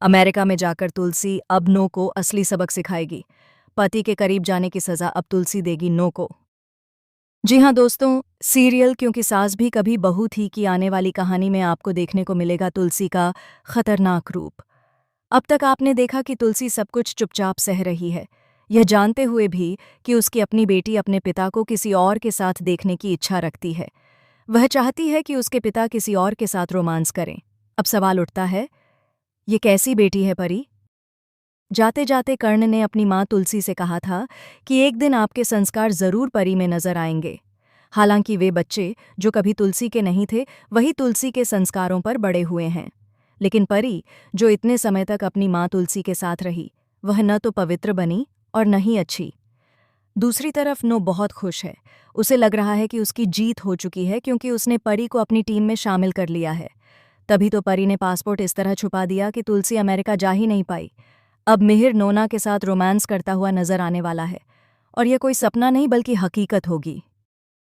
America में जाकर तुलसी अब नो को असली सबक सिखाएगी। पति के करीब जाने की सजा अब तुलसी देगी नो को। जी हाँ दोस्तों, सीरियल क्योंकि सास भी कभी बहू थी की आने वाली कहानी में आपको देखने को मिलेगा तुलसी का खतरनाक रूप। अब तक आपने देखा कि तुलसी सब कुछ चुपचाप सह रही है, यह जानते हुए भी कि उसकी अपनी बेटी अपने पिता को किसी और के साथ देखने की इच्छा रखती है। वह चाहती है कि उसके पिता किसी और के साथ रोमांस करें। अब सवाल उठता है, ये कैसी बेटी है परी? जाते जाते कर्ण ने अपनी माँ तुलसी से कहा था कि एक दिन आपके संस्कार जरूर परी में नजर आएंगे। हालांकि वे बच्चे जो कभी तुलसी के नहीं थे वही तुलसी के संस्कारों पर बड़े हुए हैं। लेकिन परी जो इतने समय तक अपनी माँ तुलसी के साथ रही, वह न तो पवित्र बनी और न ही अच्छी। दूसरी तरफ नो बहुत खुश है। उसे लग रहा है कि उसकी जीत हो चुकी है क्योंकि उसने परी को अपनी टीम में शामिल कर लिया है। तभी तो परी ने पासपोर्ट इस तरह छुपा दिया कि तुलसी अमेरिका जा ही नहीं पाई। अब मिहिर नोना के साथ रोमांस करता हुआ नजर आने वाला है, और यह कोई सपना नहीं बल्कि हकीकत होगी।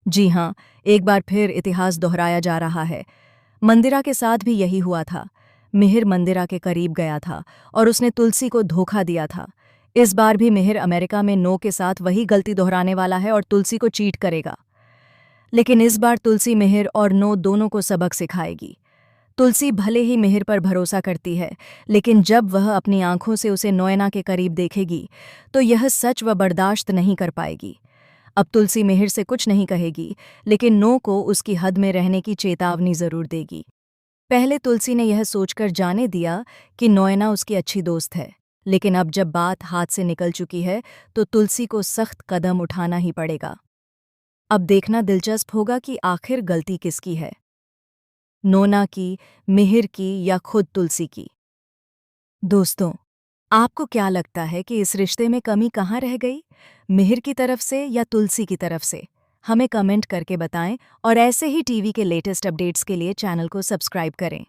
जी हाँ, एक बार फिर इतिहास दोहराया जा रहा है। मंदिरा के साथ भी यही हुआ था। मिहिर मंदिरा के करीब गया था और उसने तुलसी को धोखा दिया था। इस बार भी मिहिर अमेरिका में नो के साथ वही गलती दोहराने वाला है और तुलसी को चीट करेगा। लेकिन इस बार तुलसी मिहिर और नो दोनों को सबक सिखाएगी। तुलसी भले ही मिहिर पर भरोसा करती है, लेकिन जब वह अपनी आंखों से उसे नोएना के करीब देखेगी तो यह सच वह बर्दाश्त नहीं कर पाएगी। अब तुलसी मिहिर से कुछ नहीं कहेगी, लेकिन नो को उसकी हद में रहने की चेतावनी जरूर देगी। पहले तुलसी ने यह सोचकर जाने दिया कि नोएना उसकी अच्छी दोस्त है, लेकिन अब जब बात हाथ से निकल चुकी है तो तुलसी को सख्त कदम उठाना ही पड़ेगा। अब देखना दिलचस्प होगा कि आखिर गलती किसकी है, नोना की, मिहिर की या खुद तुलसी की। दोस्तों, आपको क्या लगता है कि इस रिश्ते में कमी कहाँ रह गई, मिहिर की तरफ से या तुलसी की तरफ से? हमें कमेंट करके बताएं और ऐसे ही टीवी के लेटेस्ट अपडेट्स के लिए चैनल को सब्सक्राइब करें।